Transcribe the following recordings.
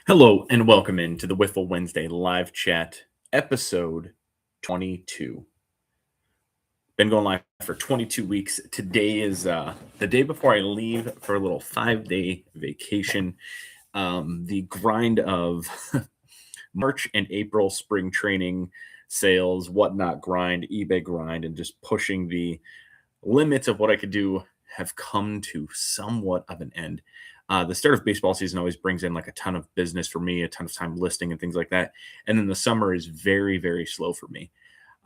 Hello and welcome into the Wiffle Wednesday live chat, episode 22. Been going live for 22 weeks. Today is the day before I leave for a little 5-day vacation. The grind of March and April spring training, sales, whatnot grind, eBay grind, and just pushing the limits of what I could do have come to somewhat of an end. The start of baseball season always brings in like a ton of business for me, a ton of time listing and things like that. And then the summer is very, very slow for me.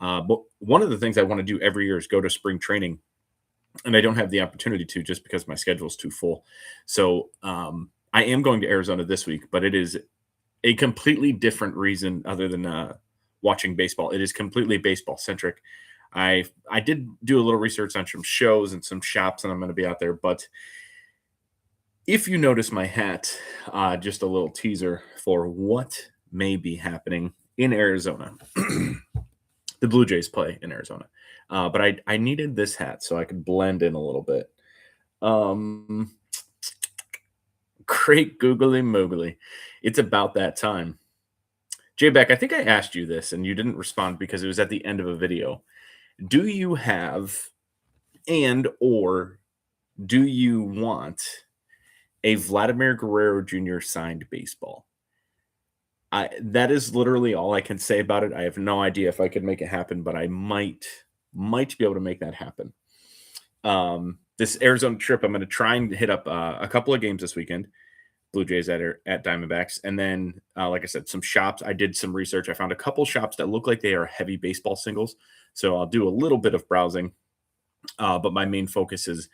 But one of the things I want to do every year is go to spring training, and I don't have the opportunity to just because my schedule is too full. So I am going to Arizona this week, but it is a completely different reason other than watching baseball. It is completely baseball centric. I did do a little research on some shows and some shops, and I'm going to be out there. But if you notice my hat, just a little teaser for what may be happening in Arizona. The Blue Jays play in Arizona, but I needed this hat so I could blend in a little bit. Great googly moogly. It's about that time. Jay Beck, I think I asked you this and you didn't respond because it was at the end of a video. Do you have or do you want a Vladimir Guerrero Jr. signed baseball? That is literally all I can say about it. I have no idea if I could make it happen, but I might be able to make that happen. This Arizona trip, I'm going to try and hit up a couple of games this weekend. Blue Jays at Diamondbacks. And then, like I said, some shops. I did some research. I found a couple shops that look like they are heavy baseball singles. So I'll do a little bit of browsing. But my main focus is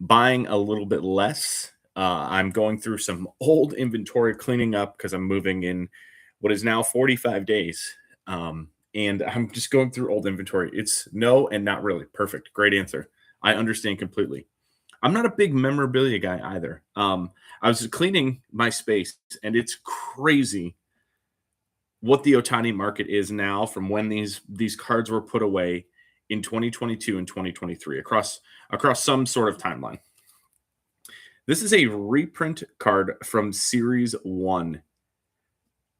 buying a little bit less. I'm going through some old inventory, cleaning up because I'm moving in what is now 45 days. And I'm just going through old inventory. It's no and not really. Perfect. Great answer. I understand completely. I'm not a big memorabilia guy either. I was cleaning my space, and it's crazy what the Otani market is now from when these cards were put away in 2022 and 2023 across some sort of timeline. This is a reprint card from Series 1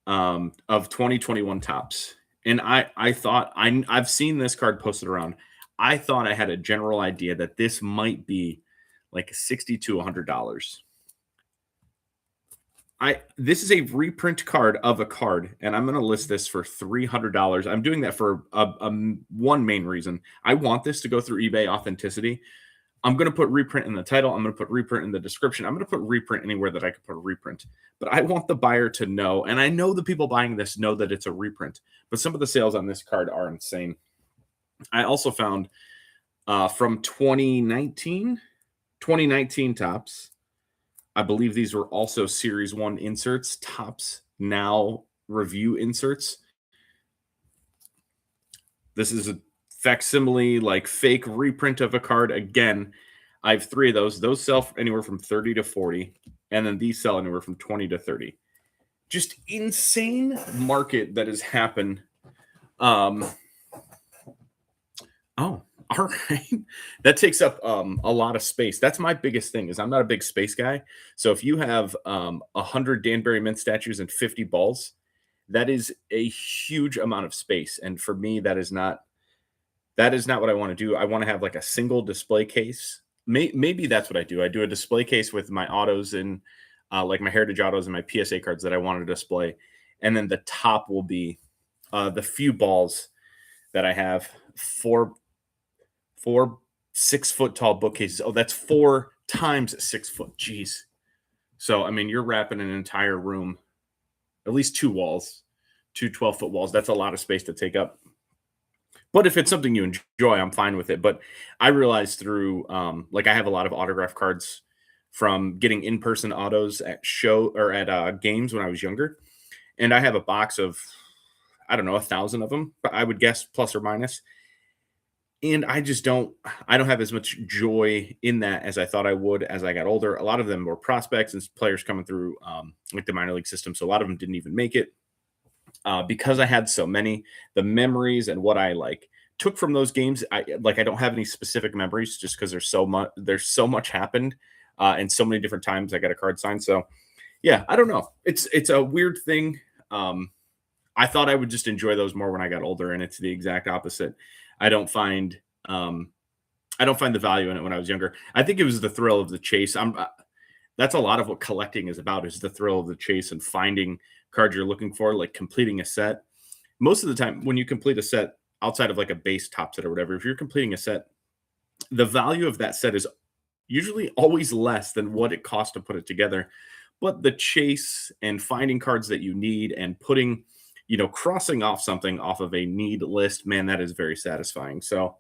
of 2021 Topps. And I thought, I've seen this card posted around. I thought I had a general idea that this might be like $60 to $100. This is a reprint card of a card, and I'm going to list this for $300. I'm doing that for one main reason. I want this to go through eBay authenticity. I'm going to put reprint in the title. I'm going to put reprint in the description. I'm going to put reprint anywhere that I could put a reprint. But I want the buyer to know, and I know the people buying this know that it's a reprint, but some of the sales on this card are insane. I also found from 2019 Topps. I believe these were also Series 1 inserts, Topps Now review inserts. This is a facsimile, like fake reprint of a card. Again, I have 3 of those. Those sell anywhere from 30 to 40, and then these sell anywhere from 20 to 30. Just insane market that has happened. Oh, all right. That takes up a lot of space. That's my biggest thing is I'm not a big space guy. So if you have 100 Danbury Mint statues and 50 balls, that is a huge amount of space. And for me, that is not what I want to do. I want to have like a single display case. Maybe that's what I do. I do a display case with my autos and like my Heritage autos and my PSA cards that I want to display. And then the top will be the few balls that I have, four 6-foot tall bookcases. Oh, that's 4 times 6 foot. Jeez. So, I mean, you're wrapping an entire room, at least 2 walls, 2 12-foot walls. That's a lot of space to take up. But if it's something you enjoy, I'm fine with it. But I realized through, like I have a lot of autograph cards from getting in-person autos at games when I was younger. And I have a box of, I don't know, 1,000 of them, but I would guess plus or minus. And I don't have as much joy in that as I thought I would as I got older. A lot of them were prospects and players coming through like the minor league system. So a lot of them didn't even make it. Because I had so many, the memories and what I like took from those games. I don't have any specific memories just because there's so much happened and so many different times I got a card signed. So Yeah, I don't know. It's a weird thing. Um, I thought I would just enjoy those more when I got older, and it's the exact opposite. I don't find um, I don't find the value in it when I was younger. I think it was the thrill of the chase. That's a lot of what collecting is about, is the thrill of the chase and finding cards you're looking for, like completing a set. Most of the time, when you complete a set outside of like a base top set or whatever, if you're completing a set, the value of that set is usually always less than what it cost to put it together. But the chase and finding cards that you need and putting, crossing off something off of a need list, man, that is very satisfying. So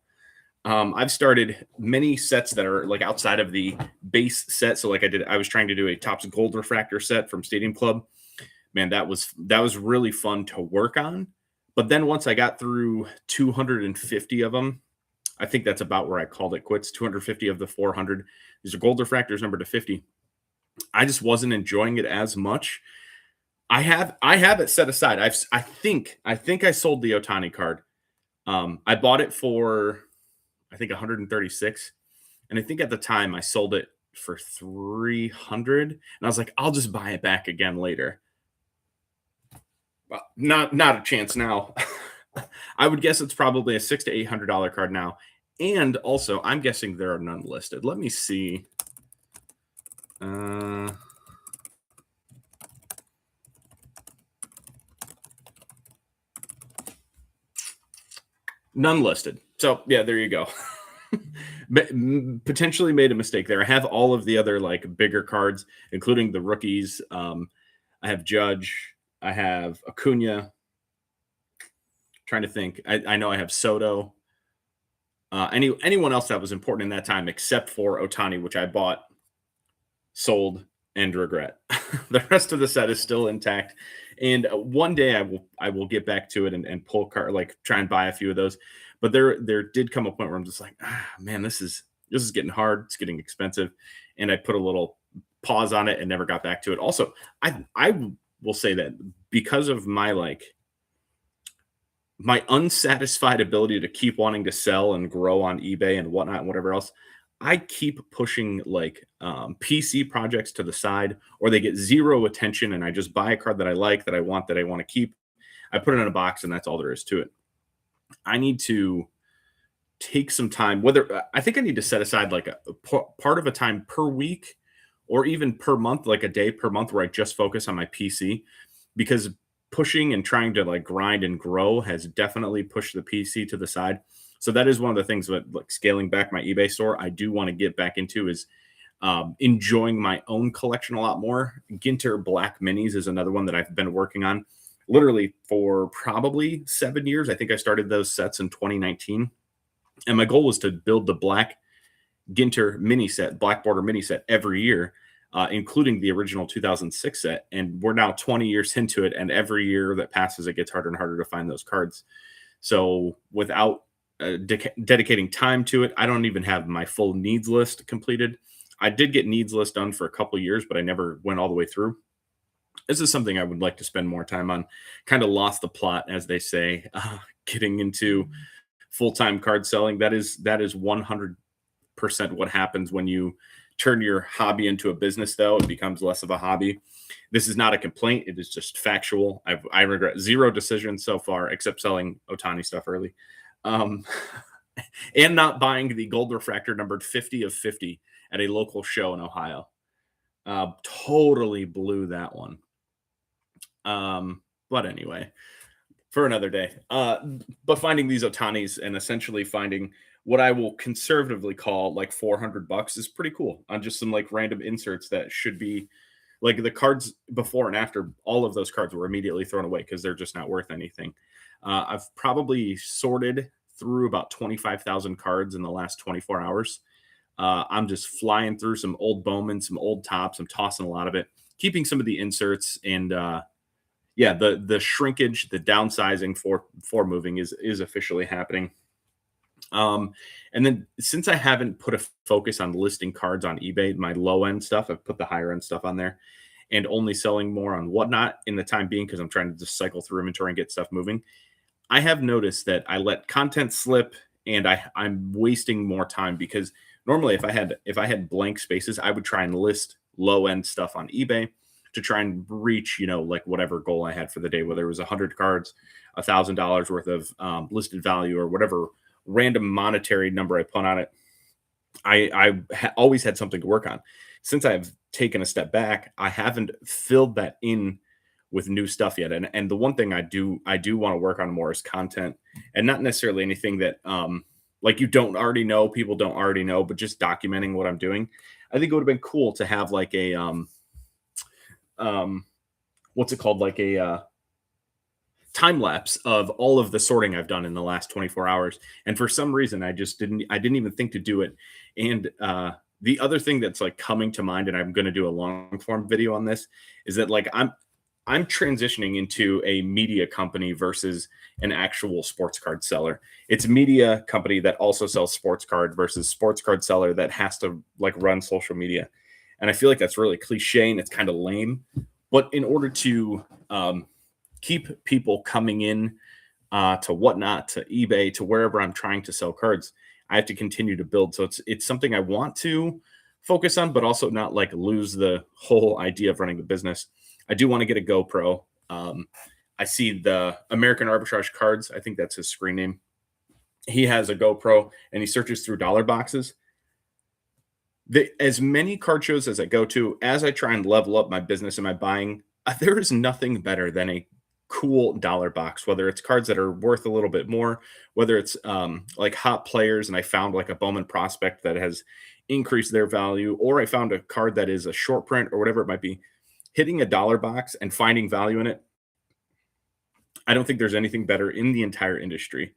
I've started many sets that are like outside of the base set. So like I was trying to do a Topps Gold Refractor set from Stadium Club. Man, that was really fun to work on. But then once I got through 250 of them, I think that's about where I called it quits. 250 of the 400. These are Gold Refractors numbered to 50. I just wasn't enjoying it as much. I have it set aside. I think I sold the Otani card. I bought it for I think 136, and I think at the time I sold it for 300, and I was like, I'll just buy it back again later. Well, not a chance now. I would guess it's probably a $600 to $800 card now, and also I'm guessing there are none listed. Let me see. Uh, None listed. So yeah, there you go. Potentially made a mistake there. I have all of the other like bigger cards, including the rookies. I have Judge. I have Acuna. Trying to think. I know I have Soto. Anyone else that was important in that time, except for Otani, which I bought, sold, and regret. The rest of the set is still intact, and one day I will get back to it and pull card, like try and buy a few of those. But there did come a point where I'm just like, man, this is getting hard. It's getting expensive, and I put a little pause on it and never got back to it. Also, I will say that because of my unsatisfied ability to keep wanting to sell and grow on eBay and whatnot and whatever else, I keep pushing like PC projects to the side, or they get zero attention, and I just buy a card that I like, that I want to keep. I put it in a box, and that's all there is to it. I need to take some time. Whether I think I need to set aside like a part of a time per week, or even per month, like a day per month, where I just focus on my PC, because pushing and trying to like grind and grow has definitely pushed the PC to the side. So that is one of the things that, like, scaling back my eBay store, I do want to get back into, is enjoying my own collection a lot more. Ginter Black Minis is another one that I've been working on literally for probably 7 years. I think I started those sets in 2019. And my goal was to build the Black Ginter mini set, Black Border mini set every year, including the original 2006 set. And we're now 20 years into it. And every year that passes, it gets harder and harder to find those cards. So without dedicating time to it, I don't even have my full needs list completed. I did get needs list done for a couple years, but I never went all the way through. This is something I would like to spend more time on. Kind of lost the plot, as they say, getting into full-time card selling. That is 100% what happens when you turn your hobby into a business, though. It becomes less of a hobby. This is not a complaint. It is just factual. I regret zero decisions so far, except selling Otani stuff early. And not buying the Gold Refractor numbered 50 of 50 at a local show in Ohio. Totally blew that one. But anyway, for another day. But finding these Otanis and essentially finding what I will conservatively call like $400 is pretty cool on just some like random inserts that should be like the cards before and after. All of those cards were immediately thrown away because they're just not worth anything. I've probably sorted through about 25,000 cards in the last 24 hours. I'm just flying through some old Bowman, some old Tops. I'm tossing a lot of it, keeping some of the inserts, and the shrinkage, the downsizing for moving is officially happening. And then since I haven't put a focus on listing cards on eBay, my low end stuff, I've put the higher end stuff on there, and only selling more on Whatnot in the time being, because I'm trying to just cycle through inventory and get stuff moving. I have noticed that I let content slip, and I'm wasting more time, because normally if I had blank spaces, I would try and list low end stuff on eBay. to try and reach, like whatever goal I had for the day, whether it was 100 cards, $1,000 worth of listed value, or whatever random monetary number I put on it. Always had something to work on. Since I've taken a step back, I haven't filled that in with new stuff yet. And the one thing I do want to work on more is content, and not necessarily anything that like you don't already know, people don't already know, but just documenting what I'm doing. I think it would have been cool to have like a um what's it called, like a time lapse of all of the sorting I've done in the last 24 hours. And for some reason, I didn't even think to do it. And the other thing that's like coming to mind, and I'm going to do a long form video on this, is that like I'm transitioning into a media company versus an actual sports card seller. It's a media company that also sells sports card versus sports card seller that has to like run social media. And I feel like that's really cliche and it's kind of lame. But in order to keep people coming in to Whatnot, to eBay, to wherever I'm trying to sell cards, I have to continue to build. So it's something I want to focus on, but also not like lose the whole idea of running the business. I do want to get a GoPro. I see the American Arbitrage Cards. I think that's his screen name. He has a GoPro and he searches through dollar boxes. As many card shows as I go to, as I try and level up my business and my buying, there is nothing better than a cool dollar box, whether it's cards that are worth a little bit more, whether it's like hot players, and I found like a Bowman prospect that has increased their value, or I found a card that is a short print or whatever it might be. Hitting a dollar box and finding value in it, I don't think there's anything better in the entire industry.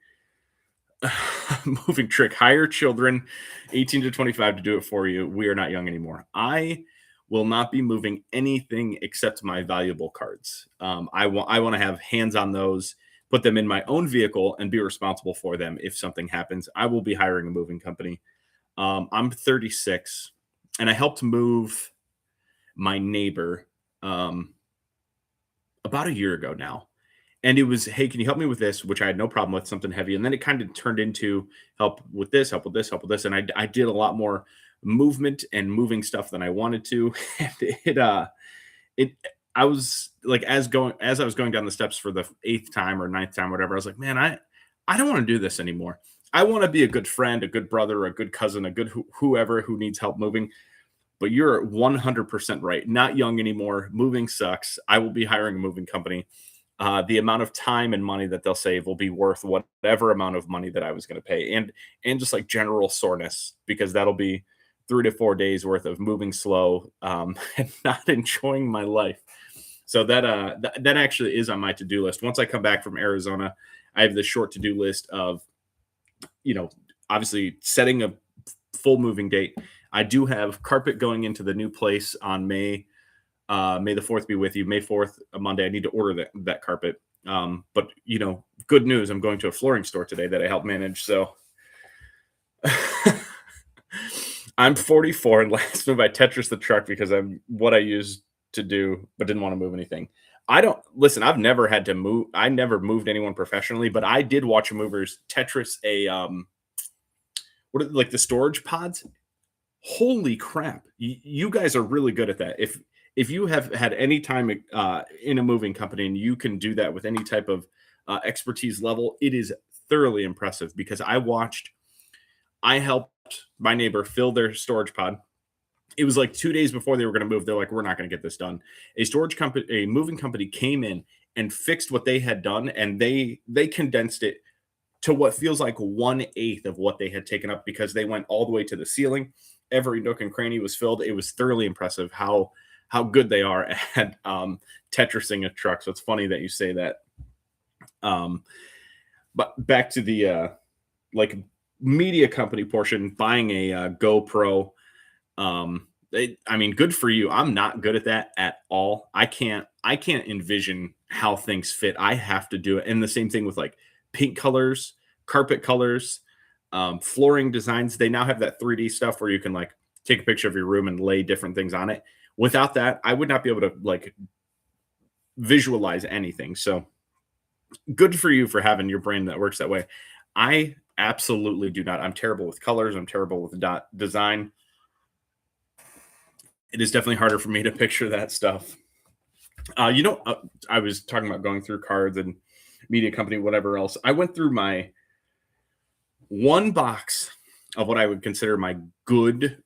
Moving trick: hire children 18 to 25 to do it for you. We are not young anymore. I will not be moving anything except my valuable cards. I want to have hands on those, put them in my own vehicle, and be responsible for them if something happens. I will be hiring a moving company. I'm 36, and I helped move my neighbor about a year ago now. And it was, hey, can you help me with this? Which I had no problem with, something heavy. And then it kind of turned into help with this, help with this, help with this. And I did a lot more movement and moving stuff than I wanted to. And it I was like, as I was going down the steps for the eighth time or ninth time, whatever, I was like, man, I don't want to do this anymore. I want to be a good friend, a good brother, a good cousin, a good whoever who needs help moving. But you're 100% right. Not young anymore. Moving sucks. I will be hiring a moving company. The amount of time and money that they'll save will be worth whatever amount of money that I was going to pay, and just like general soreness, because that'll be 3 to 4 days worth of moving slow and not enjoying my life. So that actually is on my to do list. Once I come back from Arizona, I have this short to do list of, obviously setting a full moving date. I do have carpet going into the new place on May the 4th be with you. May 4th, a Monday. I need to order that carpet. But good news. I'm going to a flooring store today that I help manage. So I'm 44, and last move I Tetris the truck because I'm what I used to do, but didn't want to move anything. I don't listen. I've never had to move. I never moved anyone professionally, but I did watch movers Tetris like the storage pods. Holy crap! You guys are really good at that. If you have had any time in a moving company and you can do that with any type of expertise level, it is thoroughly impressive, because I helped my neighbor fill their storage pod. It was like 2 days before they were going to move. They're like, we're not going to get this done. A moving company came in and fixed what they had done, and they condensed it to what feels like 1/8 of what they had taken up, because they went all the way to the ceiling. Every nook and cranny was filled. It was thoroughly impressive how good they are at Tetrising a truck. So it's funny that you say that. But back to the like media company portion, buying a GoPro. Good for you. I'm not good at that at all. I can't envision how things fit. I have to do it. And the same thing with like paint colors, carpet colors, flooring designs. They now have that 3D stuff where you can like take a picture of your room and lay different things on it. Without that, I would not be able to like visualize anything. So good for you for having your brain that works that way. I absolutely do not. I'm terrible with colors. I'm terrible with design. It is definitely harder for me to picture that stuff. I was talking about going through cards and media company, whatever else. I went through my one box of what I would consider my good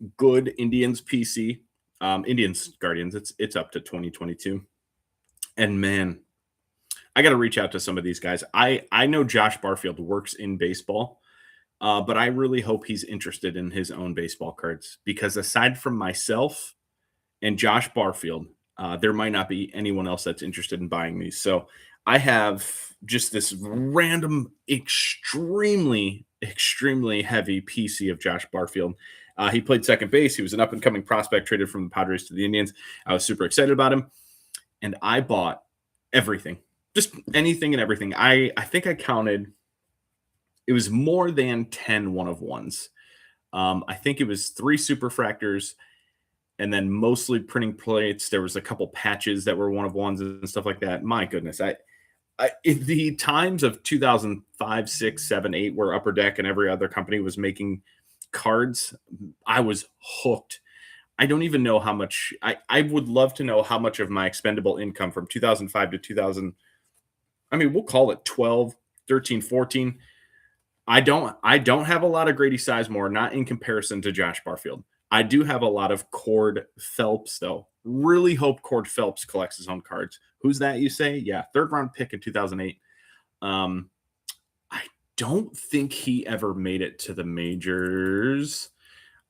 Indians PC, Indians Guardians. It's up to 2022, and man, I got to reach out to some of these guys. I know Josh Barfield works in baseball, but I really hope he's interested in his own baseball cards because aside from myself and Josh Barfield, there might not be anyone else that's interested in buying these. So I have just this random, extremely heavy PC of Josh Barfield. He played second base. He was an up and coming prospect traded from the Padres to the Indians. I was super excited about him, and I bought everything, just anything and everything. I think I counted. It was more than 10 one of ones. I think it was 3 superfractors and then mostly printing plates. There was a couple patches that were one of ones and stuff like that. My goodness, in the times of 2005, 6, 7, 8, where Upper Deck and every other company was making cards, I was hooked. I don't even know how much. I would love to know how much of my expendable income from 2005 to 2000. I mean, we'll call it 12, 13, 14. I don't have a lot of Grady Sizemore, not in comparison to Josh Barfield. I do have a lot of Cord Phelps, though. Really hope Cord Phelps collects his own cards. Who's that, you say? Yeah, third round pick in 2008. I don't think he ever made it to the majors.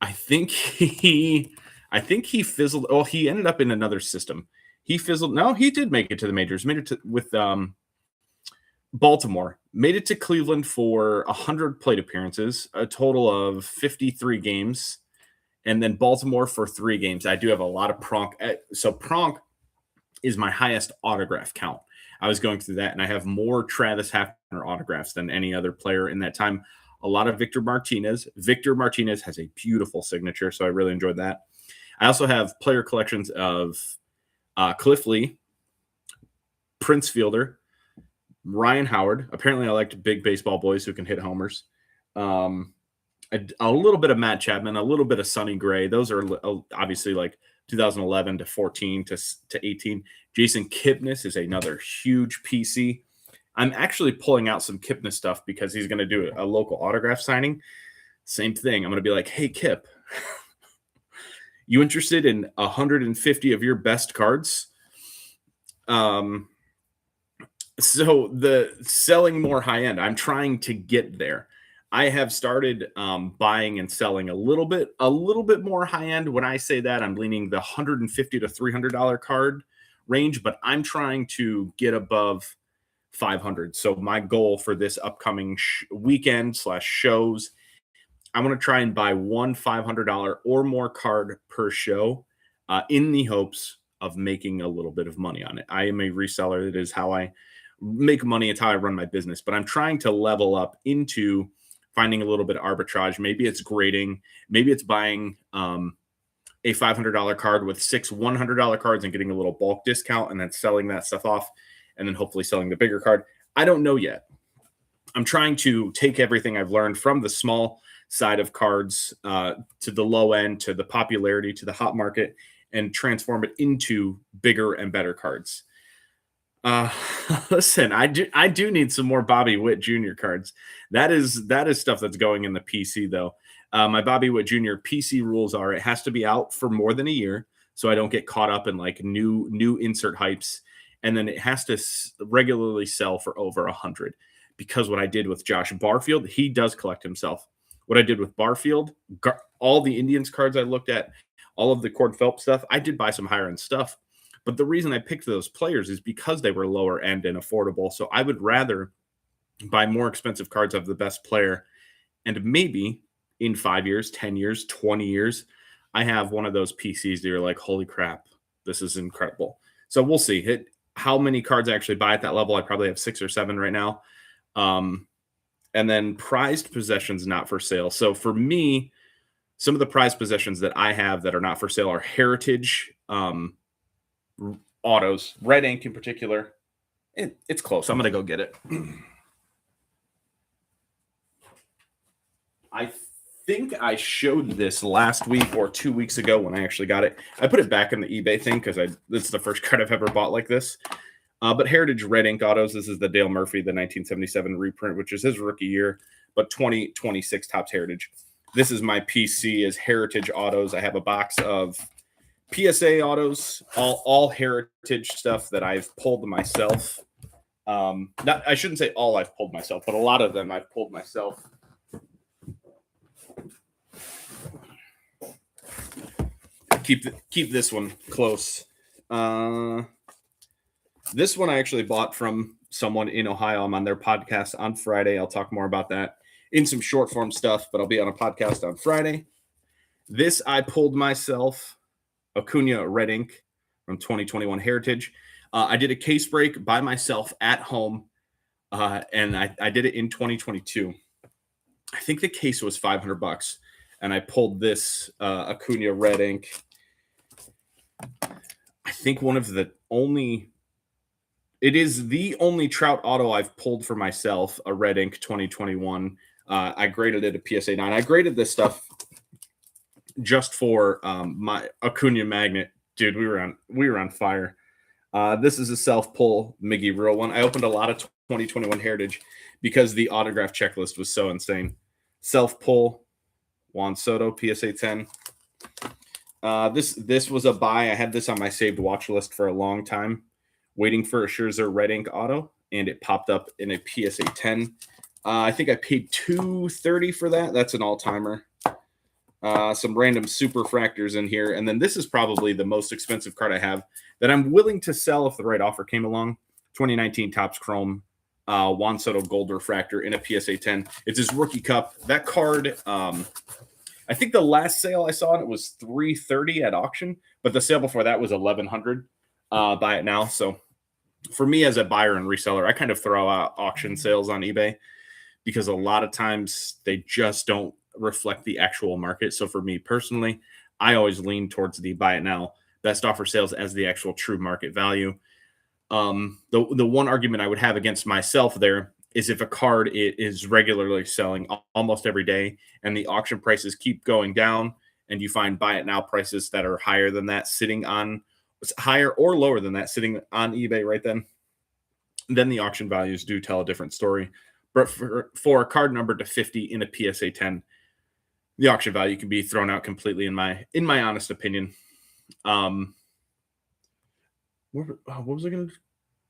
I think he fizzled. Oh, he ended up in another system. He fizzled. No, he did make it to the majors. Made it to with Baltimore. Made it to Cleveland for 100 plate appearances, a total of 53 games, and then Baltimore for 3 games. I do have a lot of Pronk. So Pronk is my highest autograph count. I was going through that, and I have more Travis Hafner autographs than any other player in that time. A lot of Victor Martinez. Victor Martinez has a beautiful signature, so I really enjoyed that. I also have player collections of Cliff Lee, Prince Fielder, Ryan Howard. Apparently, I liked big baseball boys who can hit homers. A little bit of Matt Chapman, a little bit of Sonny Gray. Those are obviously like 2011 to 14 to 18. Jason Kipnis is another huge PC. I'm actually pulling out some Kipnis stuff because he's going to do a local autograph signing. Same thing. I'm going to be like, hey, Kip, you interested in 150 of your best cards? So the selling more high end, I'm trying to get there. I have started buying and selling a little bit more high end. When I say that, I'm leaning the $150 to $300 card range, but I'm trying to get above 500. So my goal for this upcoming weekend / shows, I'm going to try and buy one $500 or more card per show in the hopes of making a little bit of money on it. I am a reseller. That is how I make money. It's how I run my business, but I'm trying to level up into finding a little bit of arbitrage. Maybe it's grading. Maybe it's buying a $500 card with 6 $100 cards and getting a little bulk discount and then selling that stuff off and then hopefully selling the bigger card. I don't know yet. I'm trying to take everything I've learned from the small side of cards to the low end, to the popularity, to the hot market, and transform it into bigger and better cards. Listen, I do need some more Bobby Witt Jr. cards. That is stuff that's going in the PC though. My Bobby Witt Jr. PC rules are it has to be out for more than a year, so I don't get caught up in like new insert hypes, and then it has to regularly sell for over 100. Because what I did with Josh Barfield, he does collect himself. What I did with Barfield, all the Indians cards I looked at, all of the Cord Phelps stuff, I did buy some higher end stuff. But the reason I picked those players is because they were lower end and affordable. So I would rather buy more expensive cards of the best player. And maybe in 5 years, 10 years, 20 years, I have one of those PCs that you're like, holy crap, this is incredible. So we'll see how many cards I actually buy at that level. I probably have 6 or 7 right now. And then prized possessions not for sale. So for me, some of the prized possessions that I have that are not for sale are heritage autos, red ink in particular. It's close. I'm going to go get it. I think I showed this last week or 2 weeks ago when I actually got it. I put it back in the eBay thing because this is the first card I've ever bought like this. But Heritage Red Ink Autos, this is the Dale Murphy, the 1977 reprint, which is his rookie year, but 2026 Topps Heritage. This is my PC as Heritage Autos. I have a box of PSA autos, all Heritage stuff that I've pulled myself. I shouldn't say all I've pulled myself, but a lot of them I've pulled myself. Keep this one close. This one I actually bought from someone in Ohio. I'm on their podcast on Friday. I'll talk more about that in some short form stuff, but I'll be on a podcast on Friday. This I pulled myself, Acuna Red Ink from 2021 Heritage. I did a case break by myself at home, and I did it in 2022. I think the case was $500, and I pulled this Acuna Red Ink. I think it is the only Trout auto I've pulled for myself, a Red Ink 2021. I graded it a PSA 9. I graded this stuff just for my Acuna magnet. Dude, we were on fire. This is a self-pull Miggy Real one. I opened a lot of 2021 Heritage because the autograph checklist was so insane. Self-pull, Juan Soto, PSA 10. This was a buy. I had this on my saved watch list for a long time, waiting for a Scherzer Red Ink auto, and it popped up in a PSA 10. I think I paid $230 for that. That's an all-timer. Some random super fractors in here. And then this is probably the most expensive card I have that I'm willing to sell if the right offer came along. 2019 Topps Chrome Juan Soto Gold Refractor in a PSA 10. It's his rookie cup. That card, I think the last sale I saw it was $330 at auction, but the sale before that was $1,100. Buy it now. So for me as a buyer and reseller, I kind of throw out auction sales on eBay because a lot of times they just don't reflect the actual market. So for me personally, I always lean towards the buy it now, best offer sales as the actual true market value. The one argument I would have against myself there is if a card is regularly selling almost every day and the auction prices keep going down and you find buy it now prices that are higher than that sitting on higher or lower than that sitting on eBay right then the auction values do tell a different story. But for a card number to 50 in a PSA 10, the auction value can be thrown out completely in my honest opinion. What was I going to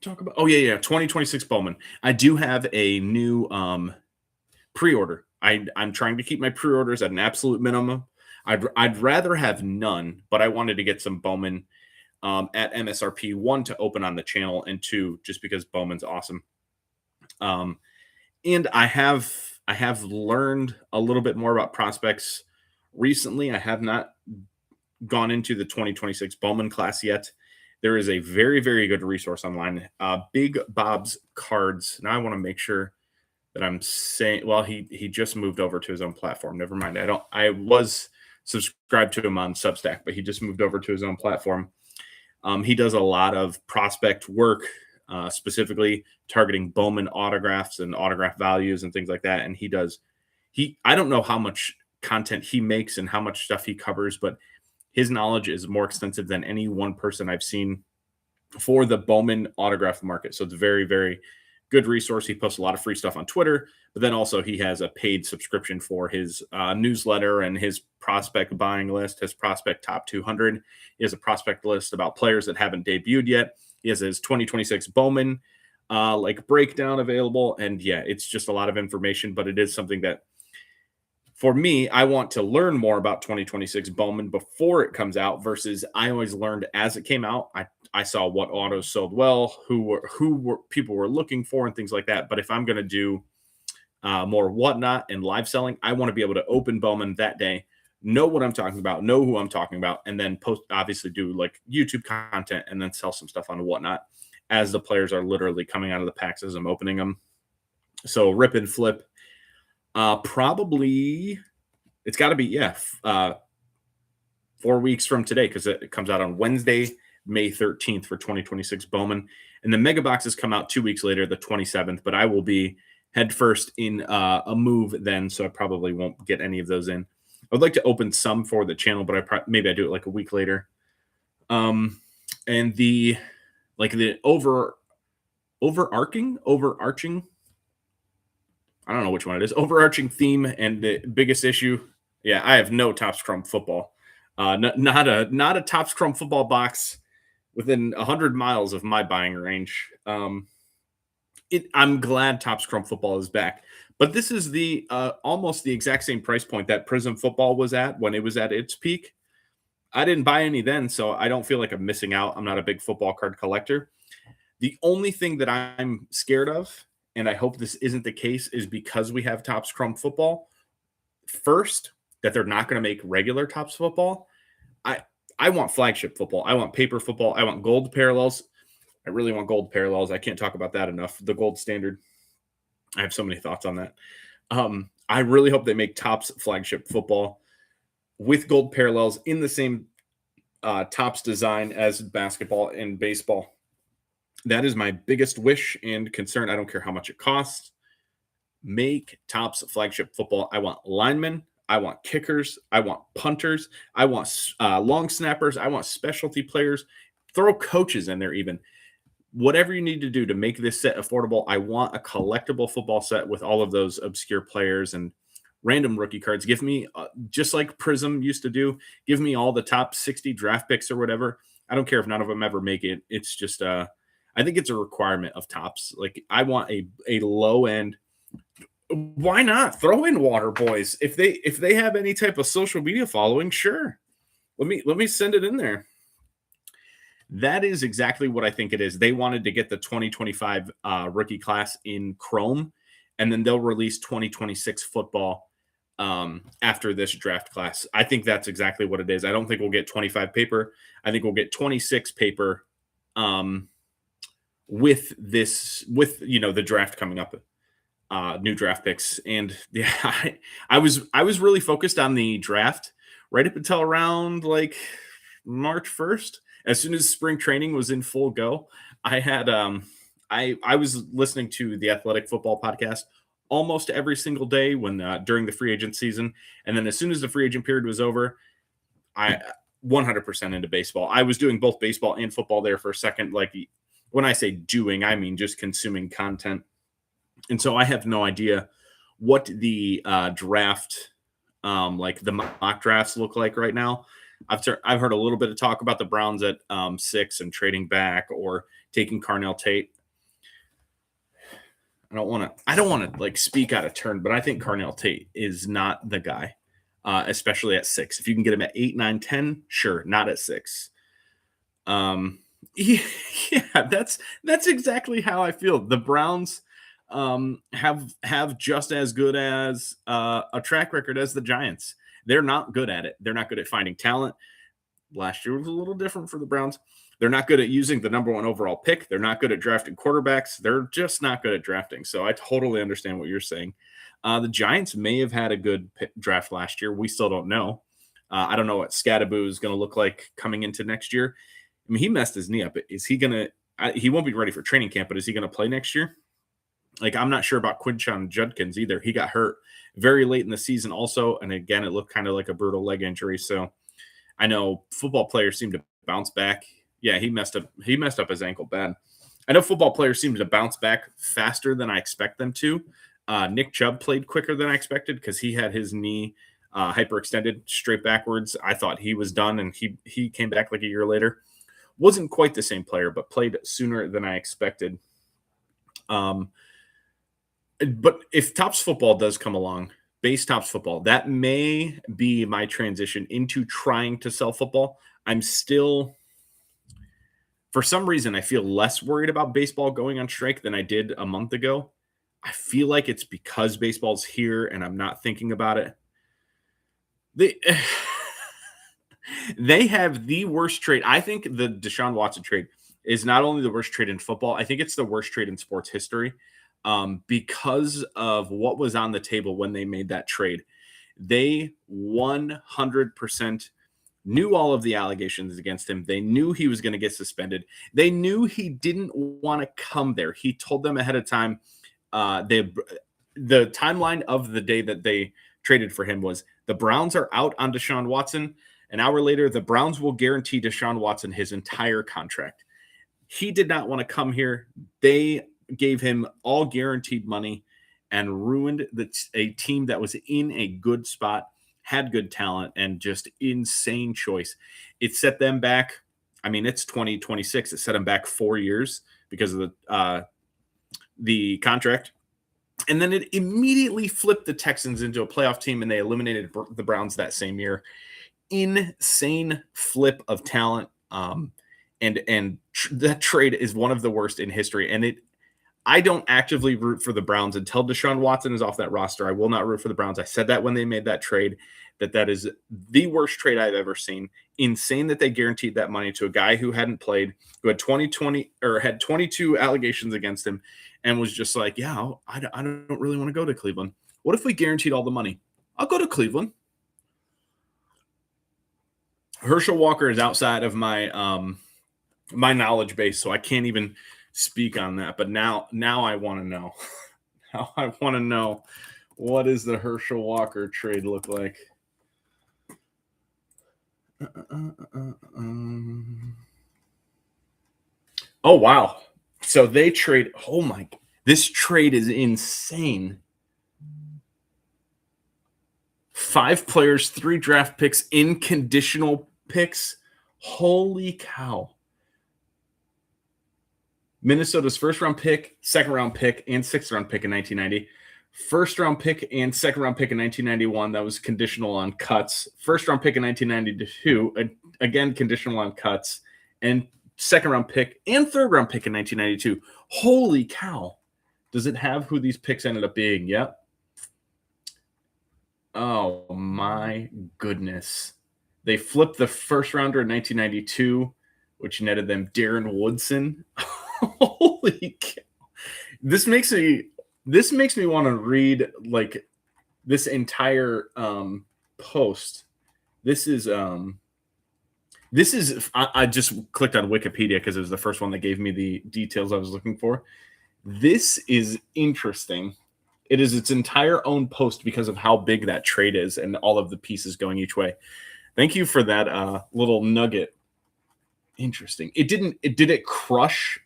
talk about? Oh yeah, 2026 Bowman. I do have a new pre-order. I'm trying to keep my pre-orders at an absolute minimum. I'd rather have none, but I wanted to get some Bowman at MSRP, 1 to open on the channel, and 2 just because Bowman's awesome. And I have learned a little bit more about prospects recently. I have not gone into the 2026 Bowman class yet. There is a very, very good resource online, Big Bob's Cards. Now I want to make sure that I'm saying, well, he just moved over to his own platform. Never mind. I was subscribed to him on Substack, but he just moved over to his own platform. He does a lot of prospect work, specifically targeting Bowman autographs and autograph values and things like that. And I don't know how much content he makes and how much stuff he covers, but his knowledge is more extensive than any one person I've seen for the Bowman autograph market. So it's a very, very good resource. He posts a lot of free stuff on Twitter, but then also he has a paid subscription for his newsletter and his prospect buying list, his prospect top 200. He has a prospect list about players that haven't debuted yet. He has his 2026 Bowman breakdown available. And yeah, it's just a lot of information, but it is something that for me, I want to learn more about 2026 Bowman before it comes out versus I always learned as it came out. I saw what autos sold well, who people were looking for and things like that. But if I'm going to do more whatnot and live selling, I want to be able to open Bowman that day, know what I'm talking about, know who I'm talking about, and then obviously do like YouTube content and then sell some stuff on whatnot as the players are literally coming out of the packs as I'm opening them. So rip and flip. Probably it's got to be 4 weeks from today because it comes out on Wednesday, May 13th for 2026 Bowman, and the mega boxes come out 2 weeks later, the 27th. But I will be headfirst in a move then, so I probably won't get any of those in. I would like to open some for the channel, but maybe I do it like a week later. And the overarching, I don't know which one it is. Overarching theme and the biggest issue. Yeah, I have no Topps Chrome football. Not a Topps Chrome football box within 100 miles of my buying range. I'm glad Topps Chrome football is back, but this is the almost the exact same price point that Prism football was at when it was at its peak. I didn't buy any then, so I don't feel like I'm missing out. I'm not a big football card collector. The only thing that I'm scared of, and I hope this isn't the case, is because we have Topps Chrome football. First, that they're not going to make regular Topps football. I want flagship football. I want paper football. I want gold parallels. I really want gold parallels. I can't talk about that enough. The gold standard. I have so many thoughts on that. I really hope they make Topps flagship football with gold parallels in the same Topps design as basketball and baseball. That is my biggest wish and concern. I don't care how much it costs. Make Topps flagship football. I want linemen. I want kickers. I want punters. I want long snappers. I want specialty players. Throw coaches in there even. Whatever you need to do to make this set affordable. I want a collectible football set with all of those obscure players and random rookie cards. Give me, just like Prism used to do, give me all the top 60 draft picks or whatever. I don't care if none of them ever make it. It's just, I think it's a requirement of Topps. Like, I want a low end. Why not throw in Water Boys if they have any type of social media following? Sure, let me send it in there. That is exactly what I think it is. They wanted to get the 2025 rookie class in Chrome, and then they'll release 2026 football after this draft class. I think that's exactly what it is. I don't think we'll get 25 paper. I think we'll get 26 paper with the draft coming up, new draft picks. And yeah, I was really focused on the draft right up until around like March 1st. As soon as spring training was in full go, I had I was listening to the Athletic Football podcast almost every single day when during the free agent season, and then as soon as the free agent period was over, I 100% into baseball. I was doing both baseball and football there for a second. Like, when I say doing, I mean just consuming content. And so I have no idea what the draft, like the mock drafts, look like right now. I've heard a little bit of talk about the Browns at 6 and trading back or taking Carnell Tate. I don't want to like speak out of turn, but I think Carnell Tate is not the guy, especially at 6. If you can get him at 8, 9, 10, sure, not at 6. Yeah, that's exactly how I feel. The Browns have just as good as a track record as the Giants. They're not good at it. They're not good at finding talent. Last year was a little different for the Browns. They're not good at using the number 1 overall pick. They're not good at drafting quarterbacks. They're just not good at drafting. So I totally understand what you're saying. The Giants may have had a good draft last year. We still don't know. I don't know what Scadaboo is going to look like coming into next year. I mean, he messed his knee up. Is he going to – he won't be ready for training camp, but is he going to play next year? Like, I'm not sure about Quinshon Judkins either. He got hurt very late in the season also, and again, it looked kind of like a brutal leg injury. So I know football players seem to bounce back. Yeah, he messed up his ankle bad. I know football players seem to bounce back faster than I expect them to. Nick Chubb played quicker than I expected because he had his knee hyperextended straight backwards. I thought he was done, and he came back like a year later. Wasn't quite the same player, but played sooner than I expected. But if Topps football does come along, base Topps football, that may be my transition into trying to sell football. I'm still, for some reason, I feel less worried about baseball going on strike than I did a month ago. I feel like it's because baseball's here and I'm not thinking about it. They have the worst trade. I think the Deshaun Watson trade is not only the worst trade in football, I think it's the worst trade in sports history. Because of what was on the table when they made that trade. They 100% knew all of the allegations against him. They knew he was going to get suspended. They knew he didn't want to come there. He told them ahead of time. the timeline of the day that they traded for him was the Browns are out on Deshaun Watson. An hour later, the Browns will guarantee Deshaun Watson his entire contract. He did not want to come here. They gave him all guaranteed money and ruined a team that was in a good spot, had good talent, and just insane choice. It set them back. I mean, it's 2026. It set them back 4 years because of the contract. And then it immediately flipped the Texans into a playoff team, and they eliminated the Browns that same year. Insane flip of talent. And that trade is one of the worst in history. And I don't actively root for the Browns until Deshaun Watson is off that roster. I will not root for the Browns. I said that when they made that trade, that is the worst trade I've ever seen. Insane that they guaranteed that money to a guy who hadn't played, who had 2020 or had 22 allegations against him, and was just like, yeah, I don't really want to go to Cleveland. What if we guaranteed all the money? I'll go to Cleveland. Herschel Walker is outside of my my knowledge base, so I can't even speak on that. But now I want to know. Now I want to know, what does the Herschel Walker trade look like? Oh wow! So they trade. Oh my! This trade is insane. 5 players, 3 draft picks, in conditional picks. Holy cow! Minnesota's first round pick, second round pick, and 6th round pick in 1990. First round pick and second round pick in 1991. That was conditional on cuts. First round pick in 1992, again conditional on cuts, and second round pick and third round pick in 1992. Holy cow! Does it have who these picks ended up being? Yep. Oh my goodness! They flipped the first rounder in 1992, which netted them Darren Woodson. Holy cow! This makes me want to read like this entire post. This is I just clicked on Wikipedia because it was the first one that gave me the details I was looking for. This is interesting. It is its entire own post because of how big that trade is and all of the pieces going each way. Thank you for that little nugget. Interesting. Did it crush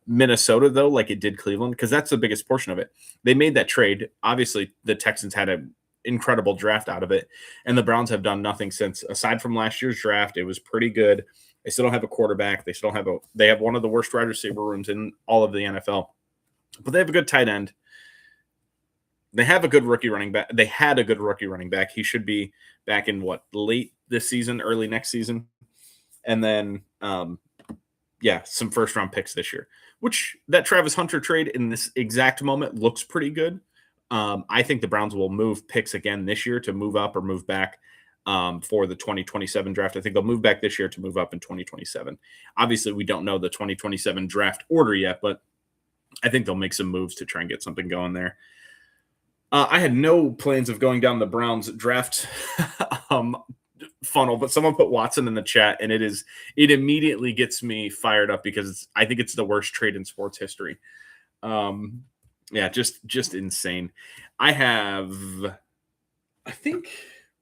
Minnesota though, like it did Cleveland? Because that's the biggest portion of it. They made that trade. Obviously, the Texans had an incredible draft out of it, and the Browns have done nothing since. Aside from last year's draft, it was pretty good. They still don't have a quarterback. They have one of the worst wide receiver rooms in all of the NFL, but they have a good tight end. They have a good rookie running back. They had a good rookie running back. He should be back in late this season, early next season. And then, some first round picks this year, which that Travis Hunter trade in this exact moment looks pretty good. I think the Browns will move picks again this year to move up or move back for the 2027 draft. I think they'll move back this year to move up in 2027. Obviously, we don't know the 2027 draft order yet, but I think they'll make some moves to try and get something going there. I had no plans of going down the Browns draft funnel, but someone put Watson in the chat, and it immediately gets me fired up because I think it's the worst trade in sports history. Just insane. I have, I think,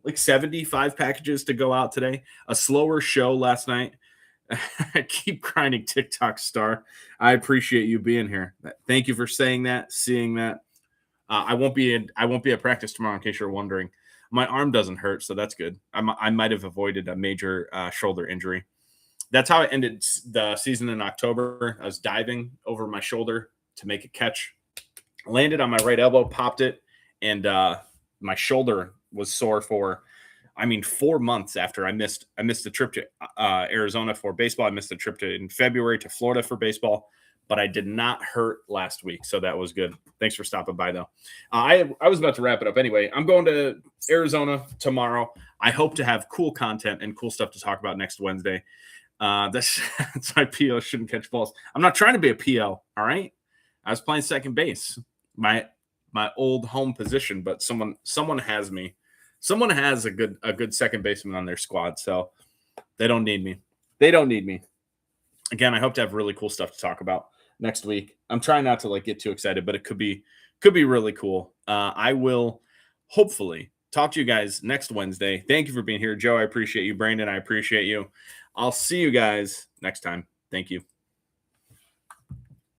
like 75 packages to go out today. A slower show last night. I keep grinding TikTok star. I appreciate you being here. Thank you for saying that, seeing that. I won't be at practice tomorrow, in case you're wondering. My arm doesn't hurt, so that's good. I might have avoided a major shoulder injury. That's how I ended the season in October. I was diving over my shoulder to make a catch, landed on my right elbow, popped it, and my shoulder was sore for, 4 months after I missed the trip to Arizona for baseball. I missed the trip in February to Florida for baseball, but I did not hurt last week, so that was good. Thanks for stopping by, though. I was about to wrap it up anyway. I'm going to Arizona tomorrow. I hope to have cool content and cool stuff to talk about next Wednesday. That's why PO shouldn't catch balls. I'm not trying to be a PO, all right? I was playing second base, my old home position, but someone has me. Someone has a good second baseman on their squad, so they don't need me. They don't need me. Again, I hope to have really cool stuff to talk about next week. I'm trying not to get too excited, but it could be really cool. I will hopefully talk to you guys next Wednesday. Thank you for being here. Joe, I appreciate you. Brandon, I appreciate you. I'll see you guys next time. Thank you.